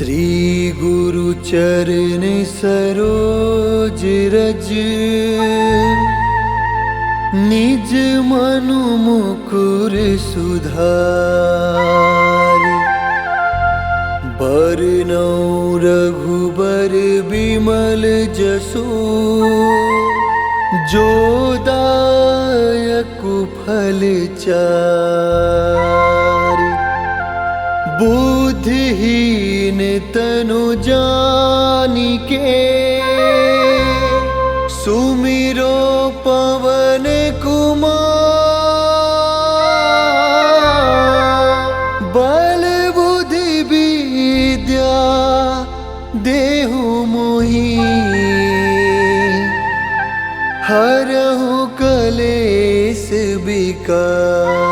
श्री गुरु चरण सरोज रज, निज मनु मुकुर सुधार। बरनौ रघुबर बिमल जसु, जो दायक फल चारि। बुद्धिहीन तनु जानिके, सुमिरो पवन कुमार। बल बुद्धि विद्या देहु मोहि, हरहु कलेश विकार।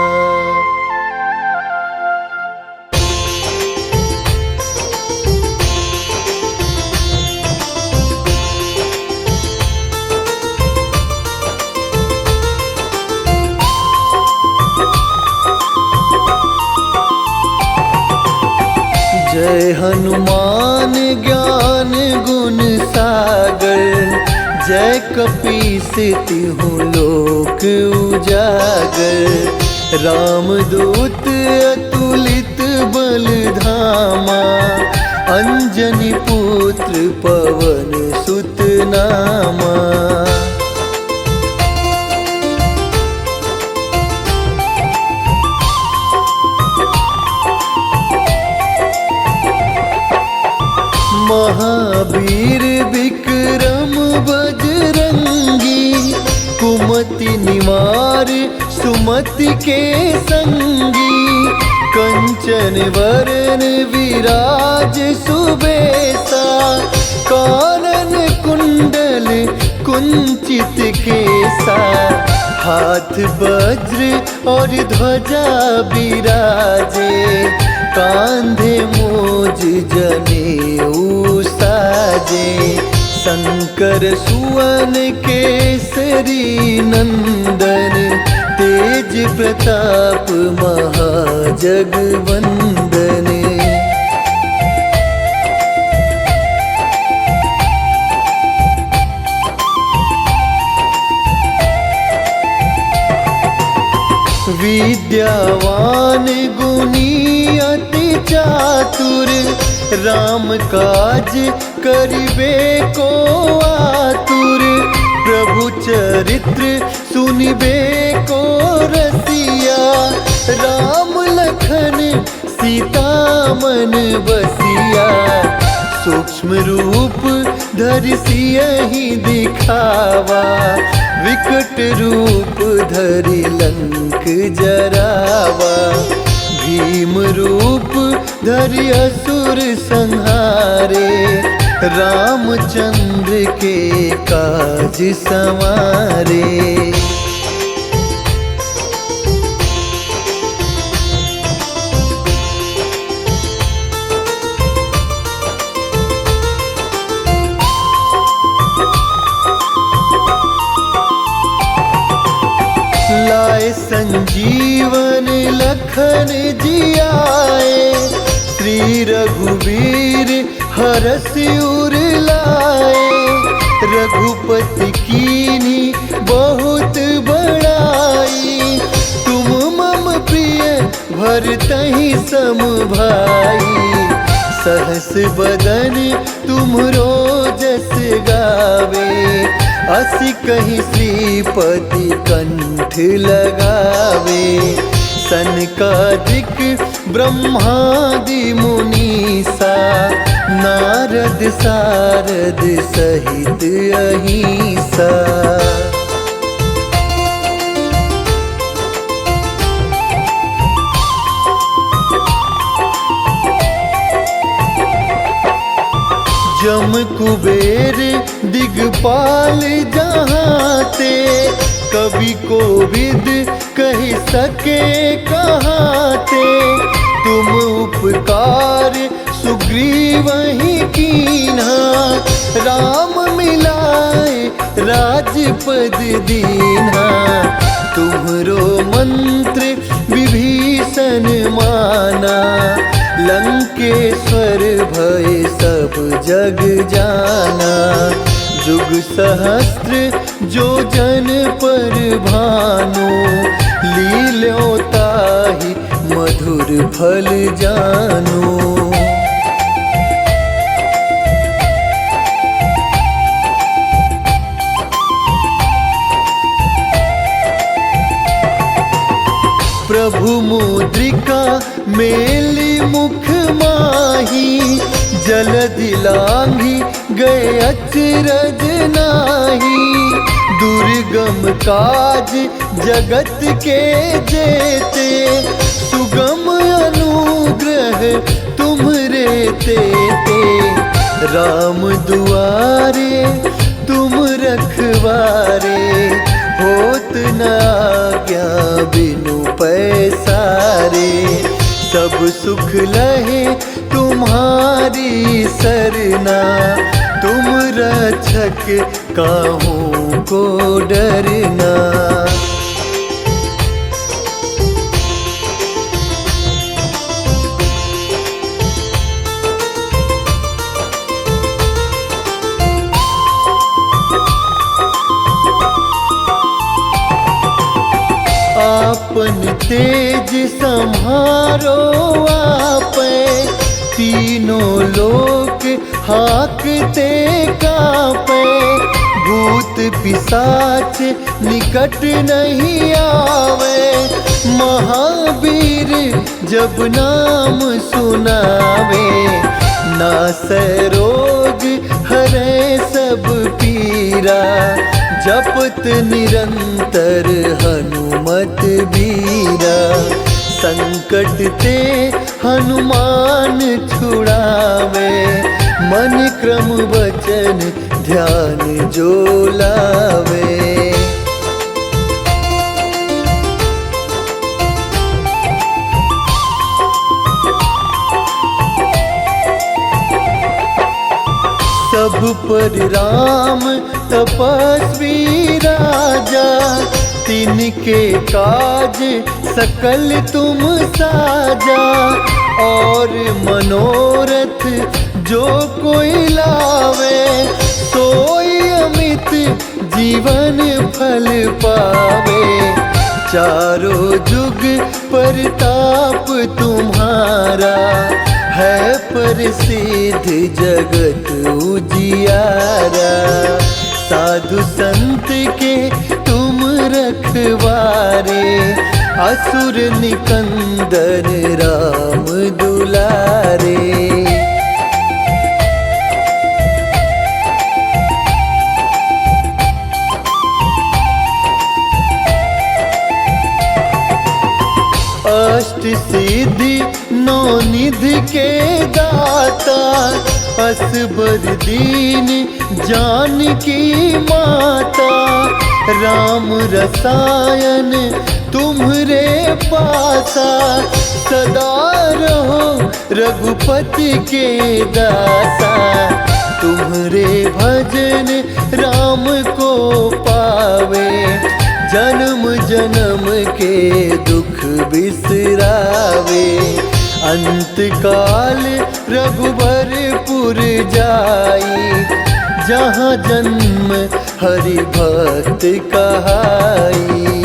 जय हनुमान ज्ञान गुण सागर, जय कपीस तिहुँ लोक उजागर। रामदूत अतुलित बल धामा, अंजनी पुत्र पवन सुत नामा। महावीर विक्रम बजरंगी, कुमति निवार सुमति के संगी। कंचन वरन विराज सुबेसा, कानन कुंडल कुंचित केसा। हाथ वज्र और ध्वजा बिराजे, कांधे मूज जनेऊ साजे। शंकर सुवन केसरी नंदन, तेज प्रताप महाजगवंदन। विद्यावान गुणी अति चातुर, राम काज करिबे को आतुर। प्रभु चरित्र सुनिबे को रसिया, राम लखन सीता मन बसिया। सूक्ष्म रूप धरि सियहि दिखावा, विकट रूप धरि लंक जरावा। भीम रूप धरि असुर संहारे, रामचंद्र के काज संवारे। लाए संजीवन लखन जियाए, श्री रघुवीर हरषि उर लाए। रघुपति कीन्ही बहुत बड़ाई, तुम मम प्रिय भरतहि सम भाई। सहस बदन तुमरो जस गावे, असि कहीं श्रीपति कंठ लगावे। सनकादिक ब्रह्मादि मुनीसा, नारद सारद सहित अहिंसा। जम कुबेर दिगपाल जहाते, कवि कोविद कह सके कहाते। तुम उपकार सुग्रीवहि कीन्हा, राम मिलाए राजपद दीन्हा। तुम्हरो मंत्र विभीषण माना, लंकेश्वर है सब जग जाना। जुग सहस्त्र जो जन पर भानु, लील्यो ताहि मधुर फल जानु। प्रभु मुद्रिका मेली मुख माही, जलधि लांघी गए अचरज नाही। दुर्गम काज जगत के जेते, सुगम अनुग्रह तुम्हरे तेते। राम दुआरे तुम रखवारे, होत न आज्ञा बिनु पैसारे। सब सुख लहे तुम्हारी सरना, तुम रक्षक काहू को डरना। आपन तेज सम्हारो आपै, तीनों लोक हाकते कापै। भूत पिशाच निकट नहीं आवे, महावीर जब नाम सुनावे। नासै रोग हरै सब पीरा, जपत निरंतर हनुमत बीरा। संकट ते हनुमान छुड़ावे, मन क्रम वचन ध्यान जो लावे। सब पर राम तपस्वी राजा, तिनके काज सकल तुम साजा। और मनोरथ जो कोई लावे, सोई अमित जीवन फल पावे। चारों जुग परताप तुम्हारा, है प्रसिद्ध जगत उजियारा। साधु संत के तुम रखवारे, असुर निकंदन राम दुलारे। अष्ट सिद्धि नौ निधि के दाता, असबर दीन जानकी माता। राम रसायन तुम्हरे पासा, सदा रहो रघुपति के दासा। तुम्हरे भजन राम को पावे, जन्म जन्म के दुख बिसरावे। अंत काल रघुबरपुर जाई, जहाँ जन्म हरि भक्त कहाई।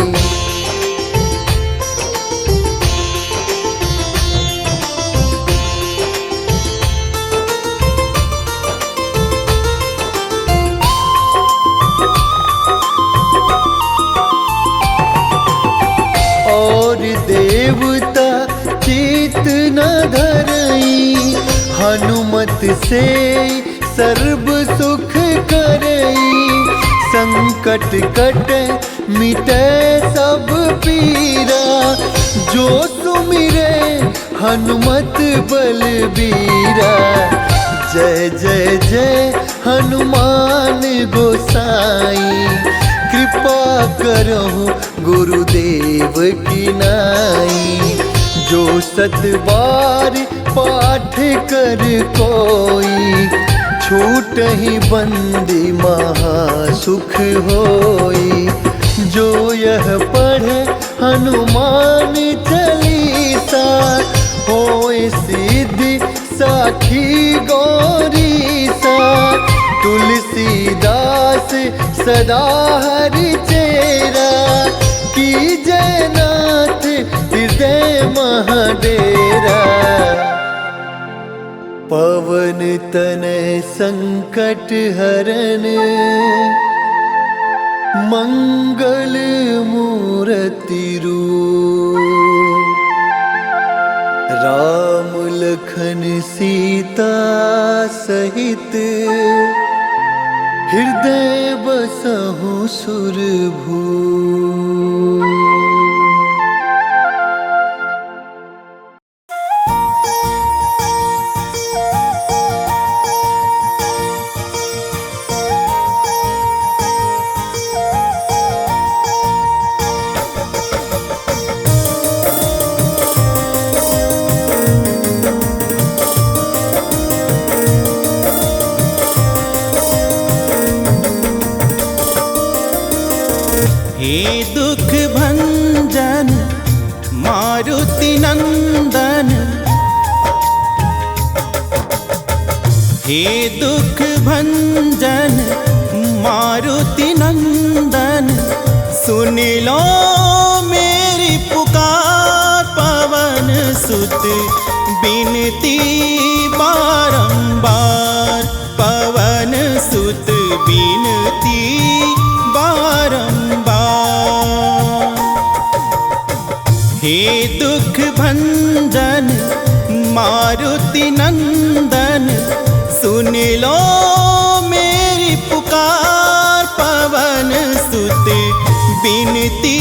और देवता चित न धरई, हनुमत से सर्व सुख करई। संकट कटे मिटे सब पीरा, जो सुमिरे हनुमत बलबीरा। जय जय जय हनुमान गोसाई, कृपा करहु गुरुदेव की नाई। जो सत बार पाठ कर कोई, छूट ही बंदी महासुख होई। जो यह पढ़े हनुमान चालीसा, होए सिद्धि साखी गौरी सा, तुलसीदास सदा हरि चेरा, की जयनाथ हृदय महाडेरा। पवन तनय संकट हरन, मंगल मूर्ति रूप, राम लखन सीता सहित, हृदय बसहु सुरभूप। हे दुख भंजन मारुति नंदन, हे दुख भंजन मारुति नंदन, सुन लो मेरी पुकार। पवन सुत बिनती बारंबार, पवन सुत बिनती बारंबार। हे दुख भंजन मारुति नंदन, सुन लो मेरी पुकार। पवन सुत बिनती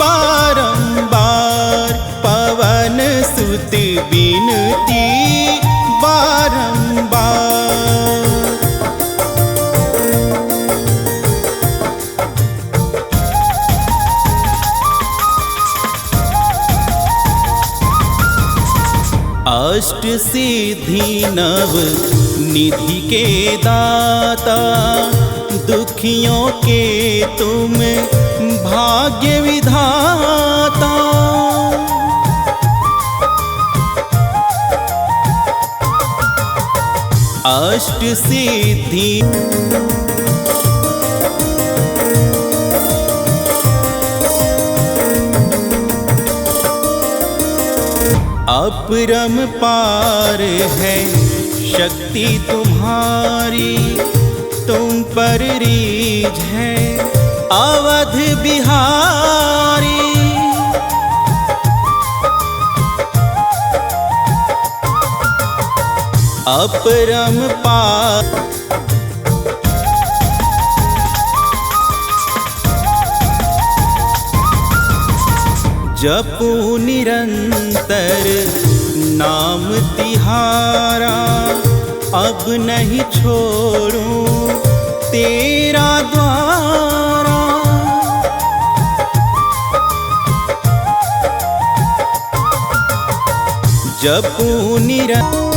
बारंबार, पवन सुत बिनती बारंबार। अष्ट सिद्धि नव निधि के दाता, दुखियों के तुम भाग्य विधाता। अष्ट सिद्धि अपरम पार है शक्ति तुम्हारी, तुम पर रीझ है अवध बिहारी। अपरम पार जपू निरंतर नाम तिहारा, अब नहीं छोड़ूं तेरा द्वारा। जपू निरंतर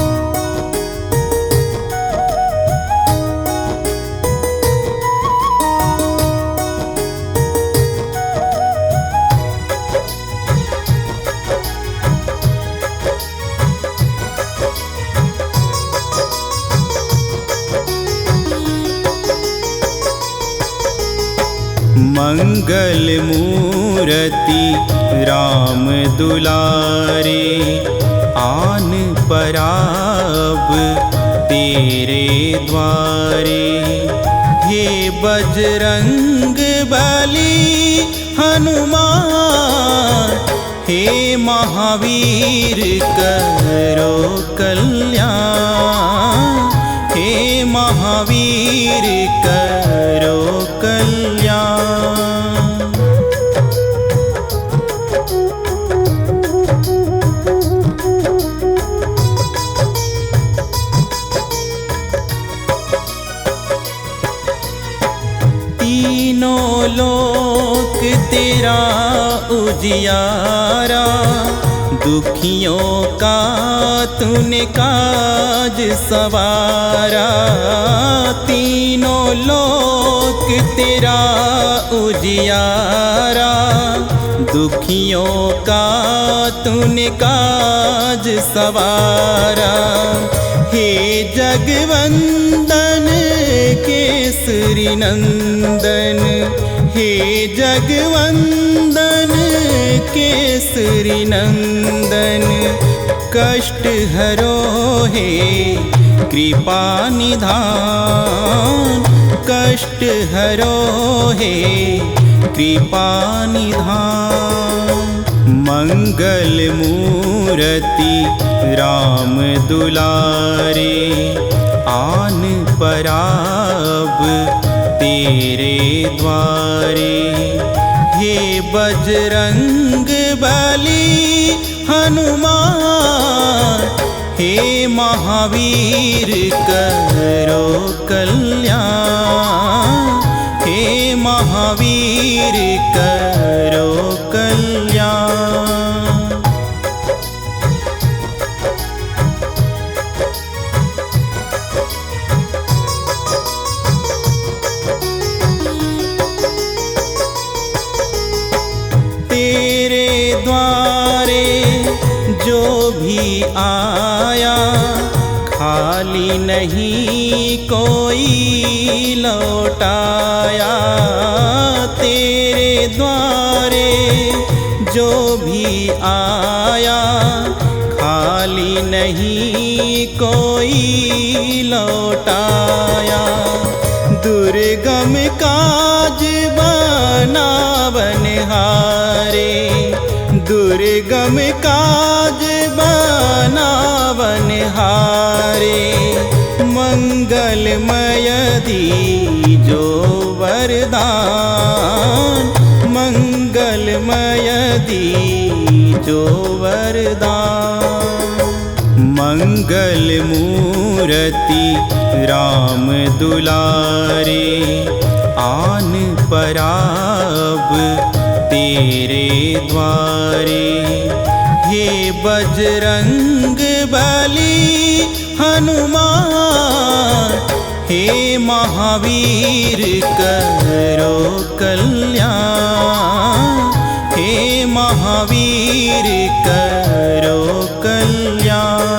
मंगल मूर्ति राम दुलारे, आन पराब तेरे द्वारे। हे बजरंग बली हनुमान, हे महावीर करो कल्याण। हे महावीर करो कल्याण। तीनों लोक तेरा उजियारा, दुखियों का तूने काज सवारा। तीनों लोक तेरा उजियारा, दुखियों का तूने काज सवारा। हे जगवंदन केसरी नंदन, हे जगवंदन केसरी नंदन, कष्ट हरो हे कृपा निधान, कष्ट हरो हे कृपा निधान। मंगल मूर्ति राम दुलारे, आन पराब तेरे द्वारे। हे बजरंग बली हनुमान, हे महावीर करो कल्याण, हे महावीर करो कल्याण। तेरे द्वारे जो भी आया, खाली नहीं कोई लौटाया। तेरे द्वारे जो भी आया, खाली नहीं कोई लौटाया। दुर्गम काज बनावनहारे, दुर्गम काज बनावनहारे। मंगलमय दीजो वरदान, मंगलमय दीजो वरदान। मंगल मूर्ति राम दुलारे, आन पराब तेरे द्वारे। हे बजरंग बली हनुमान, हे महावीर करो कल्याण, हे महावीर करो कल्याण।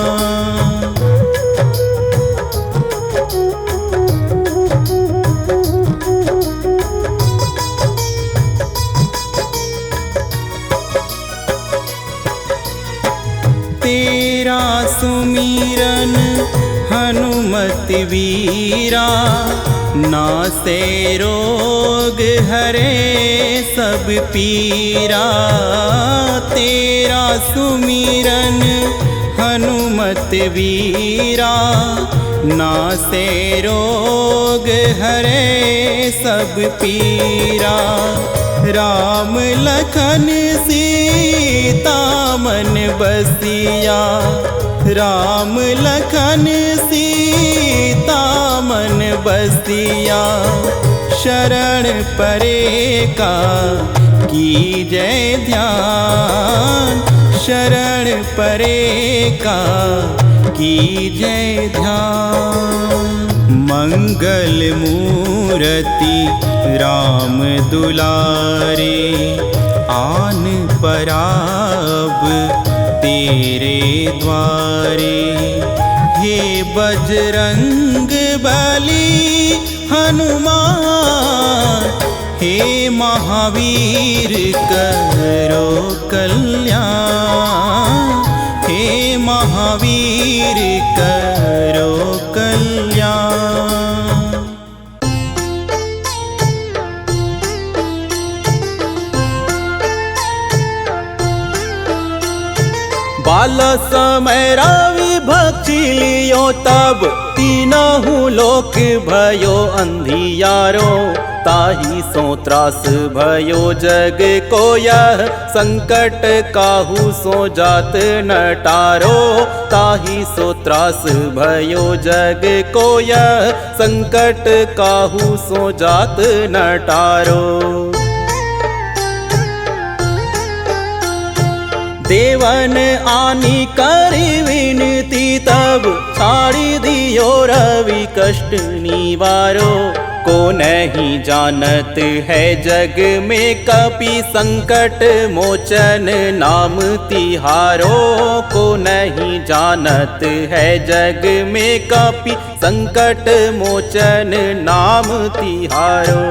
तेरा सुमिरन हनुमत वीरा, नासे रोग हरे सब पीरा। तेरा सुमिरन हनुमत वीरा, नासे रोग हरे सब पीरा। राम लखन सीता मन बसिया, राम लखन सीता मन बसिया। शरण परे का कीजय ध्यान, शरण परे का कीजय ध्यान। मंगल मूर्ति राम दुलारे, आन पराब तेरे द्वारे। हे बजरंग बली हनुमान, हे महावीर करो कल्याण, हे महावीर करो कल्याण। बाल समय रावि भक्षी लियो, तब तीनहु लोक भयो अंधियारो। ताहि सो त्रास भयो जग को यह, संकट काहू सो जात नटारो। ताहि सो त्रास भयो जग को यह, संकट काहू सो जात नटारो। देवन आनी करी विनती, तब छाड़ी दिया लियो रवि कष्ट निवारो। को नहीं जानत है जग में कपि संकट मोचन नाम तिहारो। को नहीं जानत है जग में कपि संकट मोचन नाम तिहारो।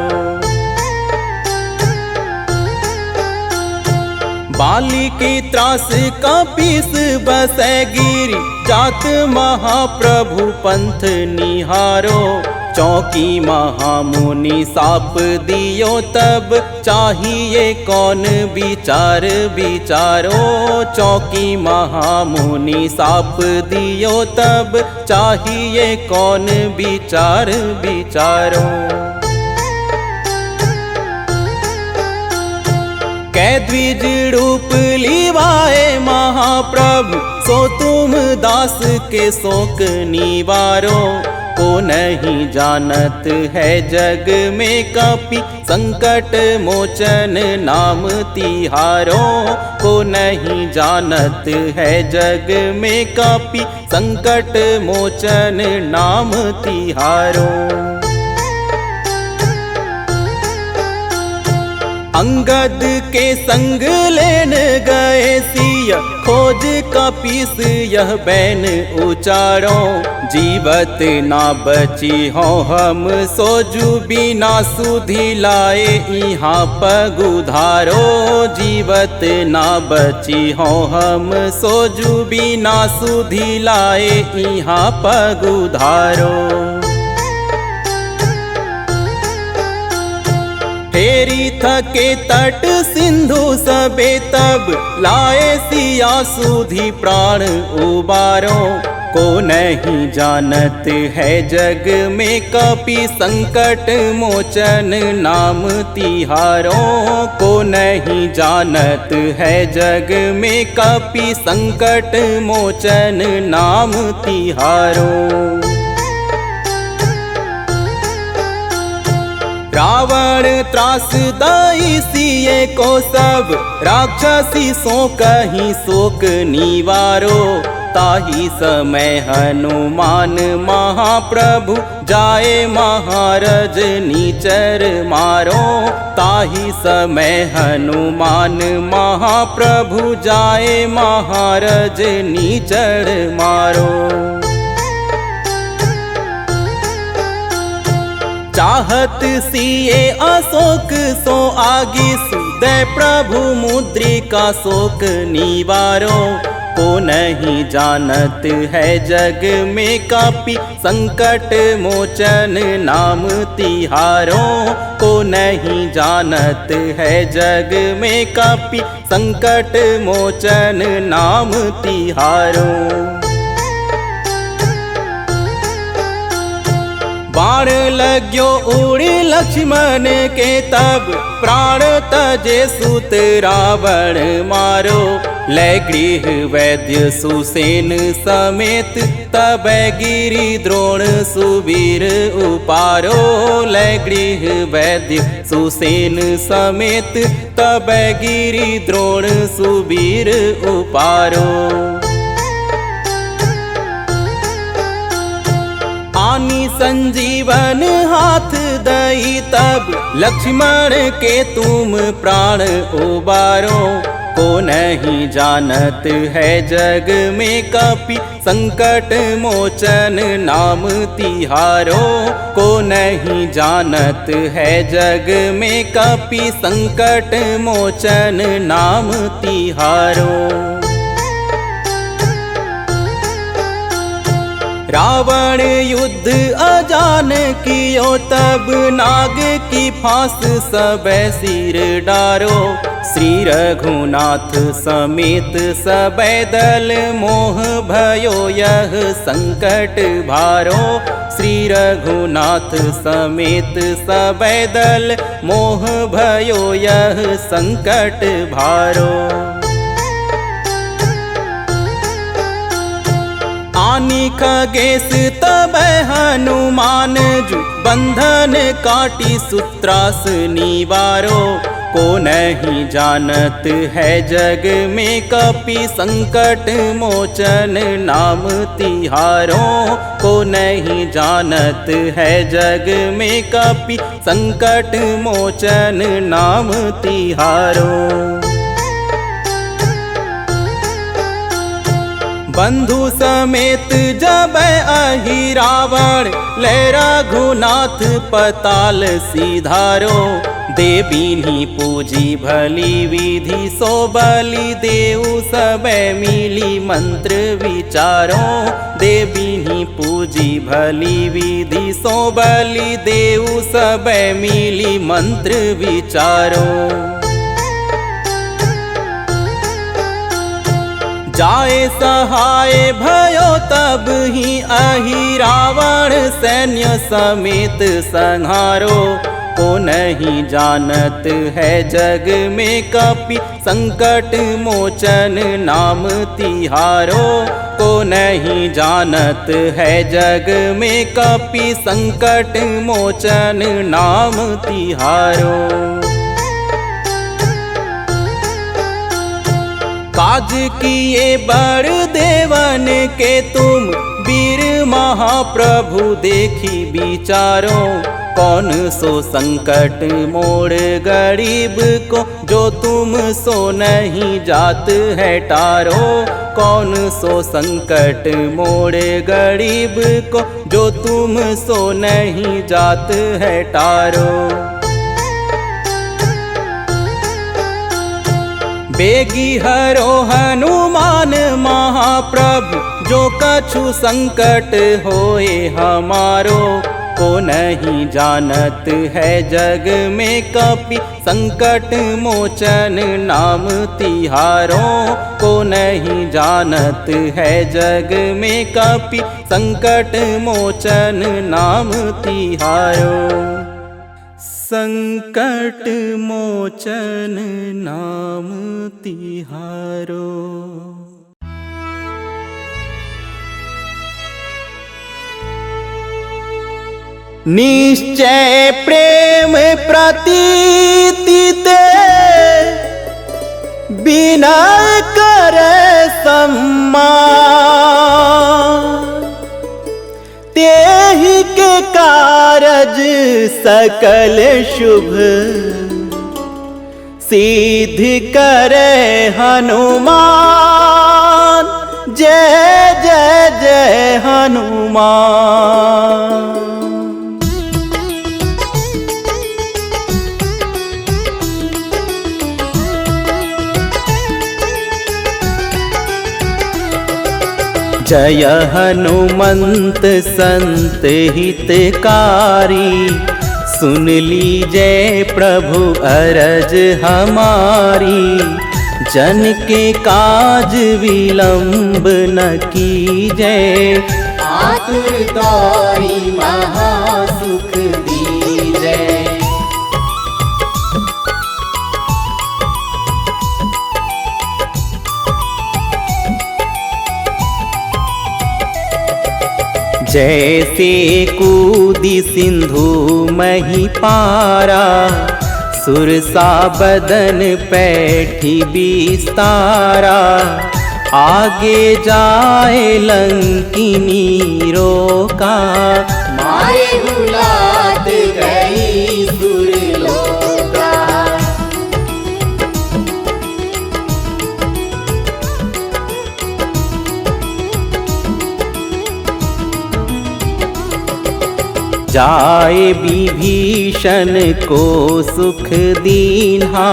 बाली की त्रास कपीस बसै गिरि जात महाप्रभु पंथ निहारो। चौकी महामुनि साप दियो तब चाहिए कौन विचार विचारो। चौकी महामुनि साप दियो तब चाहिए कौन विचार विचारो। कै द्विज रूप लिवाए महाप्रभु सो तुम दास के शोक निवारो। को नहीं जानत है जग में कपि संकट मोचन नाम तिहारो। को नहीं जानत है जग में कपि संकट मोचन नाम तिहारो। अंगद के संग लेन गए सिया खोज कपीस यह बैन उचारो। जीवत ना बची हो हम सोजू बिना सुधि लाए यहाँ पगुधारो। जीवत ना बची हो हम सोजू बिना सुधि लाए यहाँ पगुधारो। फेरी थके तट सिंधु सबे तब लाए सिया सुधि प्राण उबारो। को नहीं जानत है जग में कपि संकट मोचन नाम तिहारो। को नहीं जानत है जग में कपि संकट मोचन नाम तिहारो। रावण त्रास दाई सिए को सब राक्षसी सो कहीं शोक निवारो। ताही समय हनुमान महाप्रभु जाए महारज नीचर मारो। ताही समय हनुमान महाप्रभु जाए महारज नीचर मारो। चाहत सिए अशोक सो आगी सुदय प्रभु मुद्रिका शोक निवारो। को नहीं जानत है जग में कपि संकट मोचन नाम तिहारो। को नहीं जानत है जग में कपि संकट मोचन नाम तिहारो। बाण लग्यो उड़ी लक्ष्मण के तब प्राण तजे सुत रावण मारो। लय गृह वैद्य सुसेन समेत तब गिरि द्रोण सुबीर उपारो। लय गृह वैद्य सुसेन समेत तब गिरि द्रोण सुबीर उपारो। आनी संजीवन हाथ दई तब लक्ष्मण के तुम प्राण उबारो। को नहीं जानत है जग में कपि संकट मोचन नाम तिहारो। को नहीं जानत है जग में कपि संकट मोचन नाम तिहारो। रावण युद्ध अजान कियो तब नाग की फांस सब सिर डारो। श्री रघुनाथ समेत सब दल मोह भयो यह संकट भारो। श्री रघुनाथ समेत सब दल मोह भयो यह संकट भारो। आनी खगेश तब हनुमान जु बंधन काटी सूत्रास निवारो। को नहीं जानत है जग में कपि संकट मोचन नाम तिहारो। को नहीं जानत है जग में कपि संकट मोचन नाम तिहारो। बंधु समेत जब अहि रावण ले रघुनाथ पताल सिधारो। देवीनी पूजी भली विधि सो बलि देऊ सब मिली मंत्र विचारो। देवीनी पूजी भली विधि सो बलि देऊ सब मिली मंत्र विचारो। जाए सहाय भयो तब ही अहि रावण सैन्य समेत संहारो। को नहीं जानत है जग में कपि संकट मोचन नाम तिहारो। को नहीं जानत है जग में कपि संकट मोचन नाम तिहारो। काज किए बड़ देवन के तुम वीर महाप्रभु देखी विचारो। कौन सो संकट मोड़ गरीब को जो तुम सो नहीं जात है टारो। कौन सो संकट मोड़ गरीब को जो तुम सो नहीं जात है टारो। बेगी हरो हनुमान महाप्रभु जो कछु संकट होए हमारो। को नहीं जानत है जग में कपि संकट मोचन नाम तिहारो। को नहीं जानत है जग में कपि संकट मोचन नाम तिहारो। संकट मोचन नाम तिहारो। निश्चय प्रेम प्रतीति ते बिना कर सम्मान। तेहि के कारज सकल शुभ सिद्धि करे हनुमान। जय जय जय हनुमान। जय हनुमंत संत हितकारी। सुन लीजय प्रभु अरज हमारी। जन के काज विलंब न कीजय। आतुरताई महासुख दीजय। जैसे कूदी सिंधु मही पारा। सुरसा बदन पैठी बिस्तारा। आगे जाए लंकिनी रोका। मारे हुलात गई सुरलोका। जाए विभीषण को सुख दीन्हा।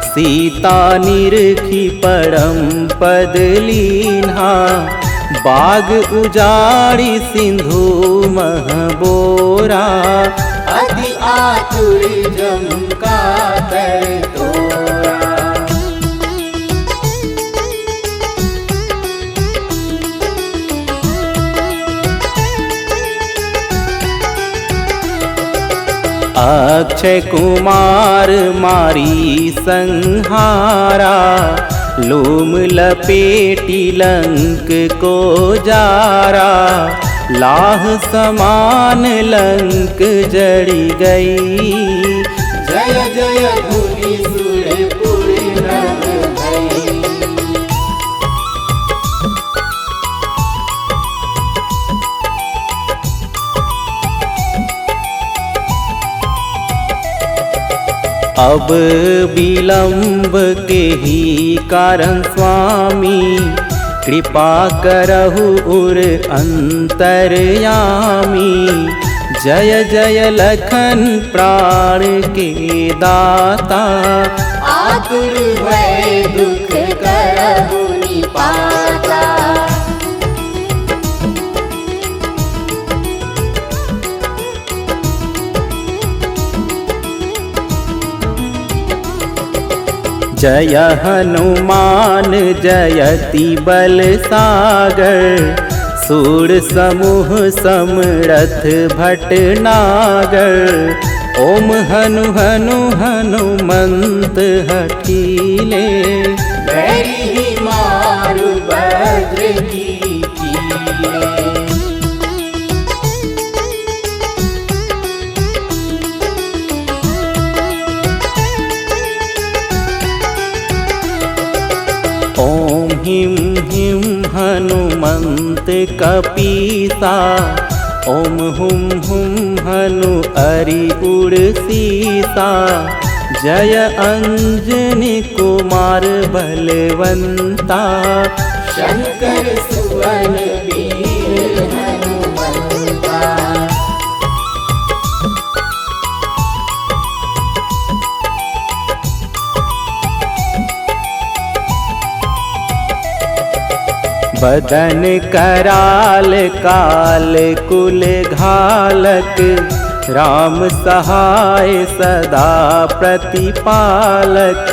सीता निरखी परम पद लीन्हा। बाग उजाड़ी सिंधु महबोरा। अति आतुर जम का तर तोरा। अक्षय कुमार मारी संहारा। लोम लपेटी लंक को जारा। लाह समान लंक जड़ी गई। जय जय धुनि सुरपुर नभ भई। अब विलंब के ही कारण स्वामी कृपा करहु उर अंतर्यामी। जय जय लखन प्राण के दाता आतुर भय दुख करहु निपाता। जय हनुमान जयति बल सागर। सूर समूह समरथ भटनागर। ओम हनु हनु हनुमंत हठीले बैरी मारु भद्र की कीले। ओम हिम हिम हनुमंत कपीसा। ओम हुम हुम हनु अरि उड़ सीसा। जय अंजनी कुमार बलवंता। शंकर सुवन वीर हनुमंता। बदन कराल काल कुल घालक। राम सहाय सदा प्रतिपालक।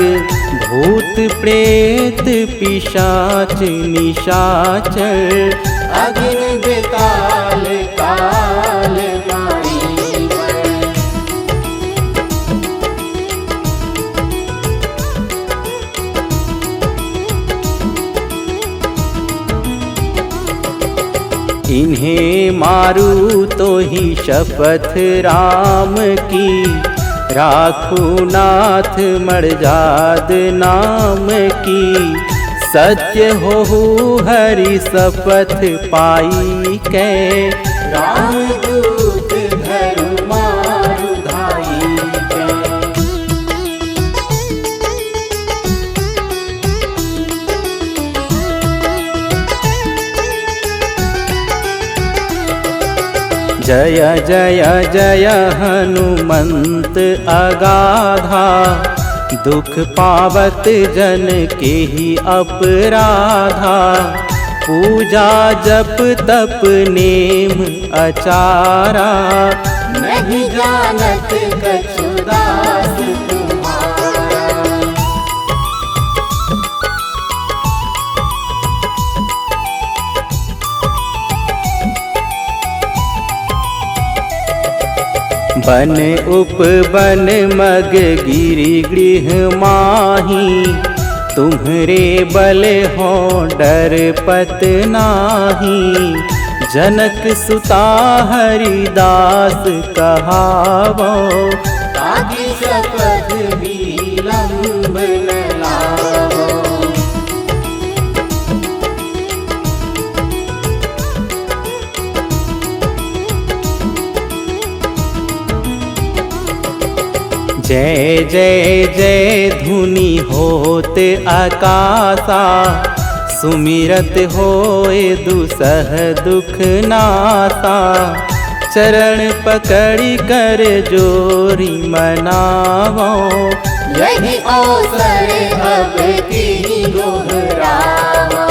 भूत प्रेत पिशाच निशाचर। अग्नि बेताल काल मारी। इन्हें मारू तो ही शपथ राम की। राखू नाथ मर्याद नाम की। सत्य हो हरि शपथ पाई कै। राम दूत धरु मारु धाई कै। जय जय जय हनुमंत अगाधा। दुख पावत जन के ही अपराधा। पूजा जप तप नेम आचारा। नहीं जानत कछु दास तुम्हारा। बन उपवन मग गिरि गृह माही। तुम्हरे बल हो डर पत नाही। जनक सुता हरिदास कहावो। ताकि शपथ विलंब न लावो। जय जय जय धुनि होत आकाशा। सुमिरत होए दुसह दुख नासा। चरण पकड़ी कर जोरी मनावो। यही अवसर अब की दोहरावो।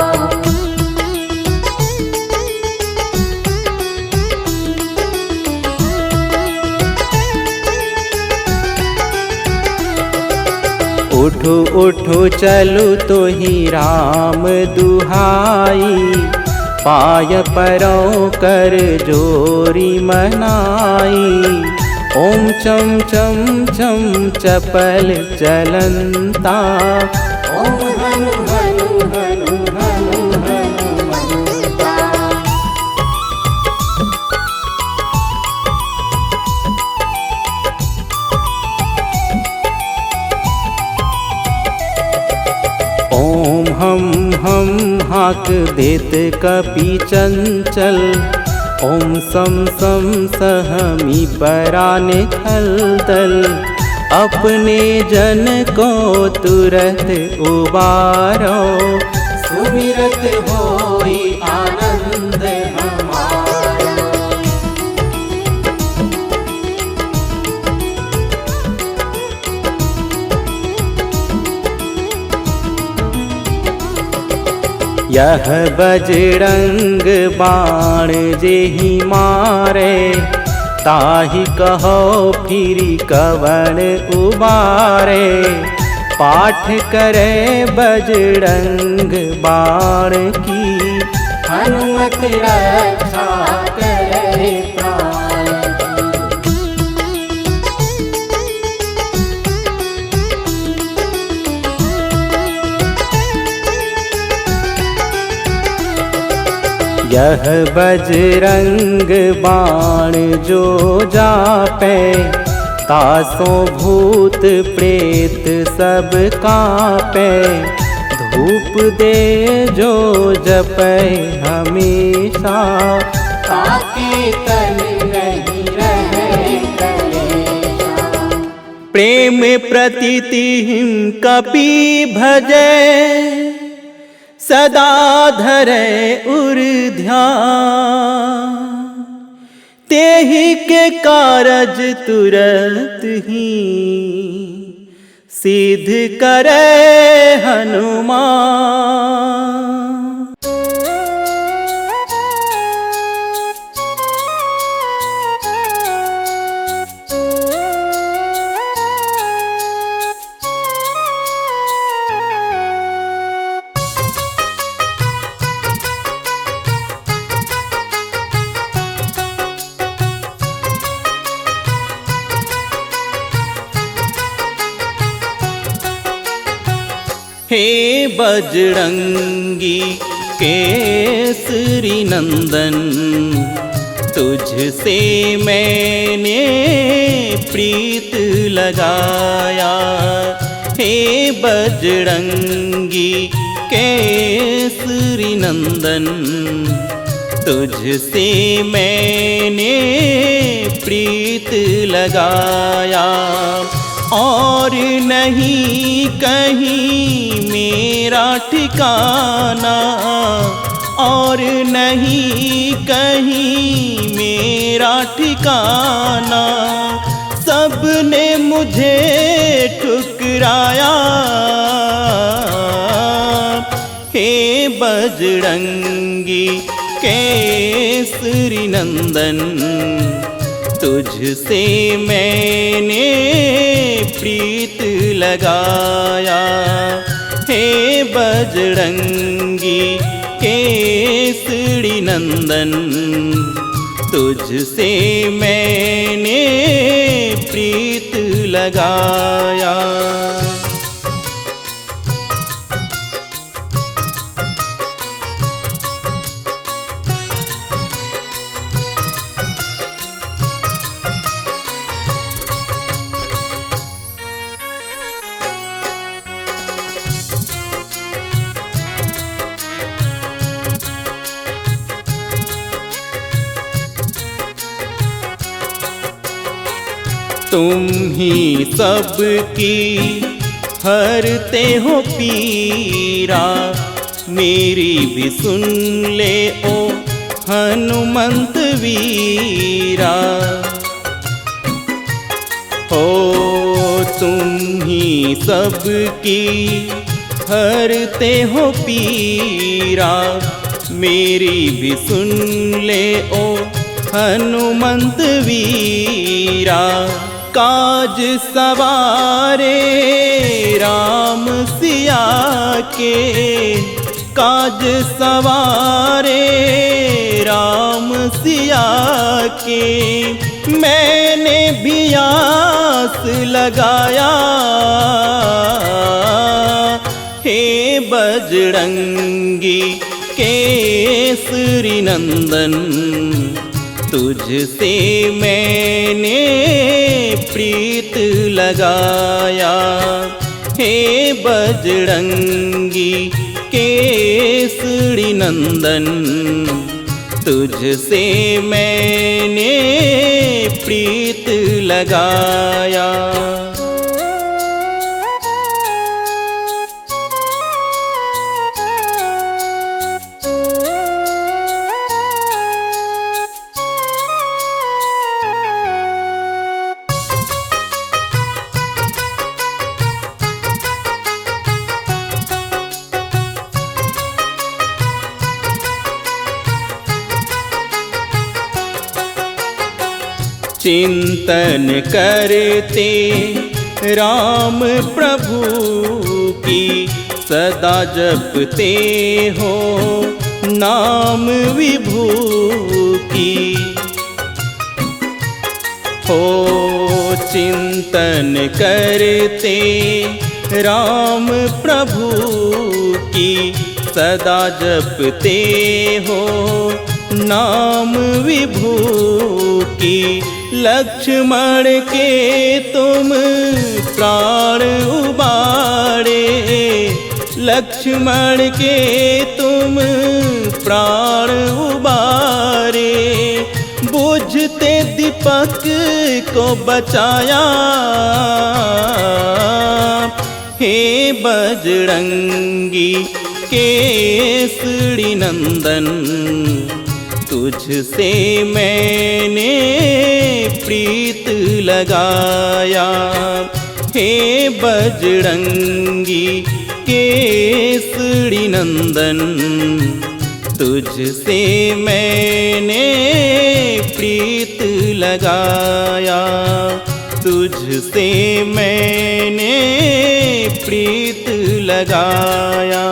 उठो उठो चलु तो ही राम दुहाई। पाय परों कर जोरी मनाई। ओम चम चम चम चपल चलंता। ओम हनु हनु हनु हनु हनुमंता। हाक देत कपि चंचल, ओम सम सम सहमी पराने खलदल। अपने जन को तुरत उबारो, सुमिरत होई आनंद हमारा। यह बजरंग बाण जेहि मारे, ताहि कहो फिरि कवन उबारे। पाठ करे बजरंग बाण की, हनुमत रक्षा करे प्राण की। यह बजरंग बाण जो जापे, तासों भूत प्रेत सब कांपे। धूप दे जो जपे हमेशा, ताके तन नहीं रहे कलेशा। प्रेम प्रतीति हिम कपि भजे, सदा धरे उर ध्यान। तेहि के कारज तुरत ही, सिद्ध करे हनुमान। हे बजरंगी केसरी नंदन, तुझसे मैंने प्रीत लगाया। हे बजरंगी केसरी नंदन, तुझसे मैंने प्रीत लगाया। और नहीं कहीं मेरा ठिकाना, और नहीं कहीं मेरा ठिकाना। सबने मुझे ठुकराया। हे बजरंगी केसरी नंदन, तुझसे मैंने प्रीत लगाया। हे बजरंगी केसरी नंदन, तुझसे मैंने प्रीत लगाया। तुम ही सबकी हरते हो पीरा, मेरी भी सुन ले ओ हनुमंत वीरा। हो तुम ही सबकी हरते हो पीरा, मेरी भी सुन ले ओ हनुमंत वीरा। काज सवारे राम सिया के, काज सवारे राम सिया के। मैंने भी आस लगाया। हे बजरंगी केसरी नंदन, तुझसे मैंने प्रीत लगाया। हे बजरंगी केसरी नंदन, तुझसे मैंने प्रीत लगाया। चिंतन करते राम प्रभु की, सदा जपते हो नाम विभू की। हो चिंतन करते राम प्रभु की, सदा जपते हो नाम विभू की। लक्ष्मण के तुम प्राण उबारे, लक्ष्मण के तुम प्राण उबारे। बुझते दीपक को बचाया, हे बजरंगी केसरी नंदन, तुझसे मैंने प्रीत लगाया। हे बजरंगी केसरी नंदन, तुझसे मैंने प्रीत लगाया। तुझसे मैंने प्रीत लगाया।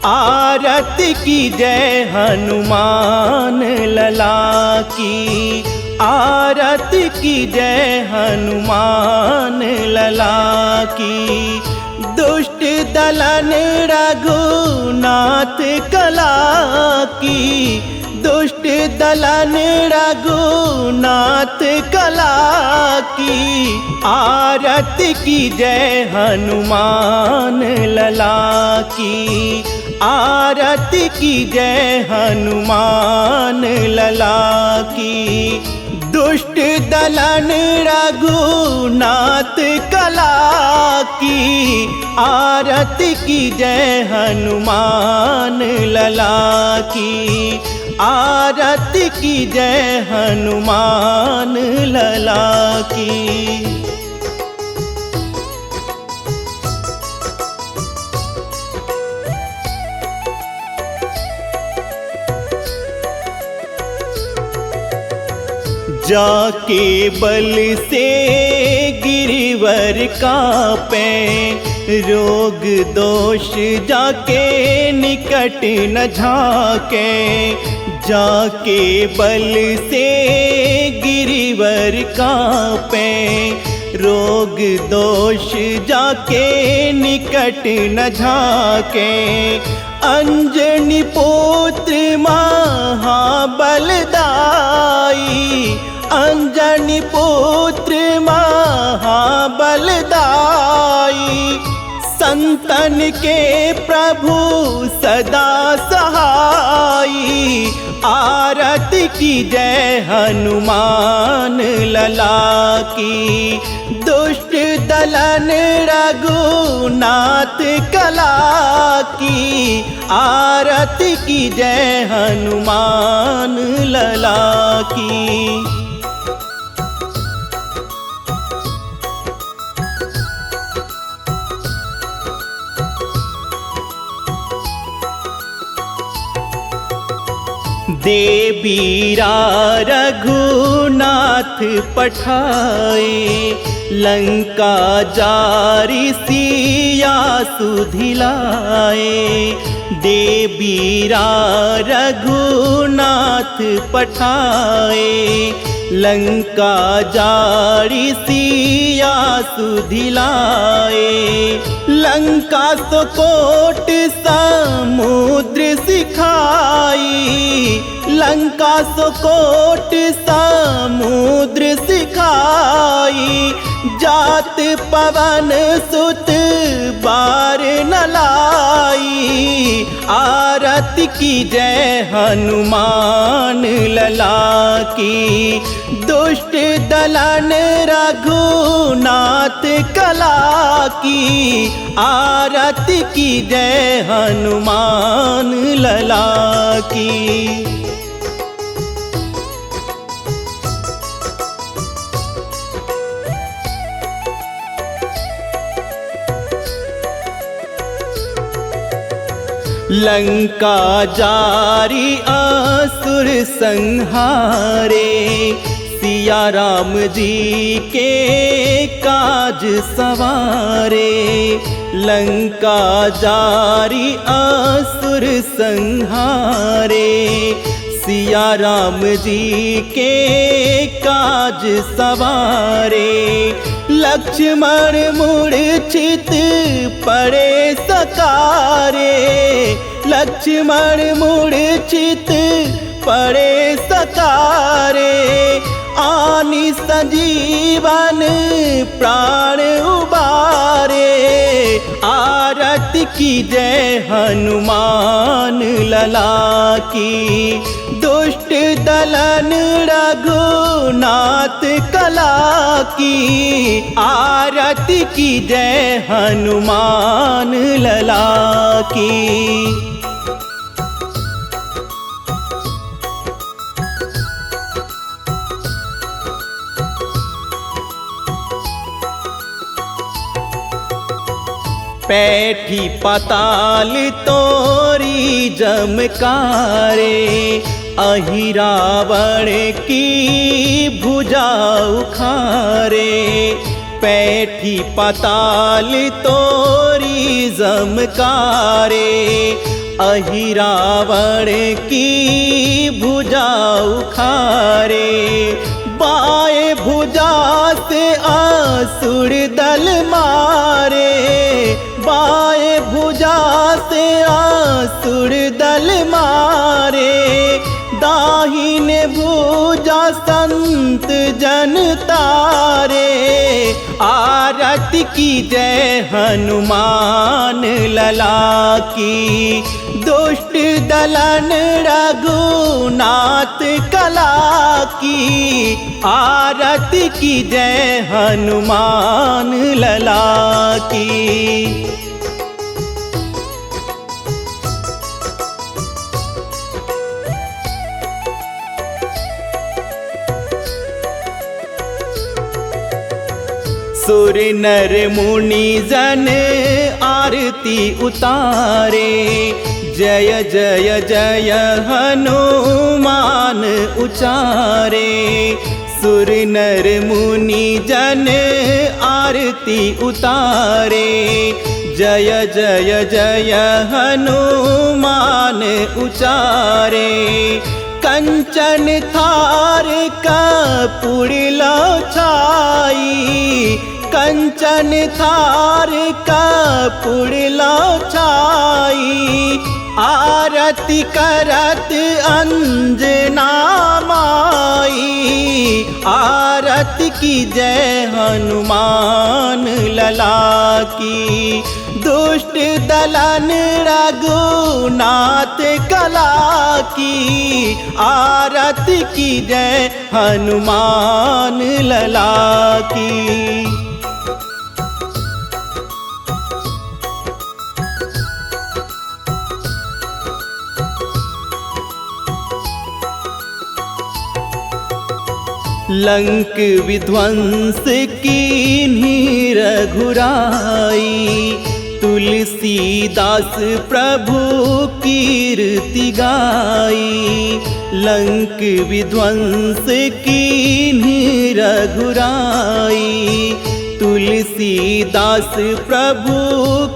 आरती की जय हनुमान लला की, आरती की जय हनुमान लला की। दुष्ट दलन रघुनाथ कला की, दुष्ट दलन रघुनाथ कला की। आरती की जय हनुमान लला की, आरती की जय हनुमान लला की। दुष्ट दलन रघुनाथ कला की, आरती की जय हनुमान लला की। आरती की जय हनुमान लला की। जाके बल से गिरिवर कांपे, रोग दोष जाके निकट न झाके। जाके बल से गिरिवर कांपे, रोग दोष जाके निकट न झाके। अंजनी पुत्र महाबलदाई, अंजनी पुत्र महाबलदाई। संतन के प्रभु सदा सहाई। आरती की जय हनुमान लला की। दुष्ट दलन रघुनाथ कला की। आरती की जय हनुमान लला की। देवीरा रघुनाथ पठाए, लंका जारी सिया सुधिलाए। देवीरा रघुनाथ पठाए, लंका जारी सिया सुधिलाए। लंका सो कोट समुद्र सिखाई, लंका सो कोट समुद्र सिखाई। जात पवन सुत बार न लाई, आरती की जय हनुमान लला की। दुष्ट दलन रघुनाथ कला की, आरती की जय हनुमान लला की। लंका जारी असुर संहारे, सिया राम जी के काज सवारे। लंका जारी असुर संहारे, सिया राम जी के काज सवारे। लक्ष्मण मूर्छित पड़े सकारे, लक्ष्मण मूर्छित पड़े सकारे। आनि संजीवन प्राण उबारे, आरती की जय हनुमान लला की। दुष्ट दलन रघुनाथ कला की, आरती की जय हनुमान लला की। पैठी पाताल तोरी जमकारे, अहि रावण की भुजा उखारे। पैठी पाताल तोरी जमकारे, अहि रावण की भुजा उखारे। बाएं भुजा से असुर दल मारे, बाएं भुजा से असुर दल मारे। दाहिने भुजा संत जन तारे, आरती की जय हनुमान लला की। दुष्ट दलन रघुनाथ कला की, आरती की जय हनुमान लला की। सुर नर मुनि जन आरती उतारे, जय जय जय हनुमान उचारे। सुर नर मुनि जन आरती उतारे, जय जय जय हनुमान उचारे। कंचन थार कपूर लो छाई, कंचन थार कपूर लो छाई। आरती करत अंजना माई, आरती की जय हनुमान लला की। दुष्ट दलन रघुनाथ कला की, आरती की जय हनुमान लला की। लंक विध्वंस कीन्ही रघुराई, तुलसीदास प्रभु कीर्ति गाई। लंक विध्वंस कीन्ही रघुराई, तुलसीदास प्रभु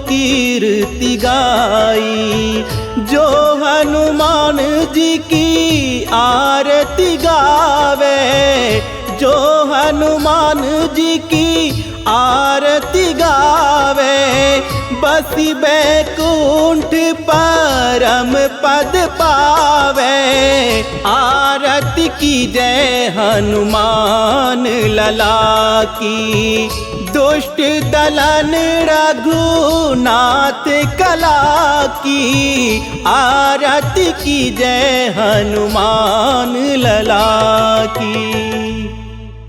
कीर्ति गाई। जो हनुमान जी की आरती गावे, जो हनुमान जी की आरती गावे, बसी बैकुंठ परम पद पावे। आरती की जय हनुमान लला की, दुष्ट दलन रघुनाथ कला की। आरती की जय हनुमान लला की।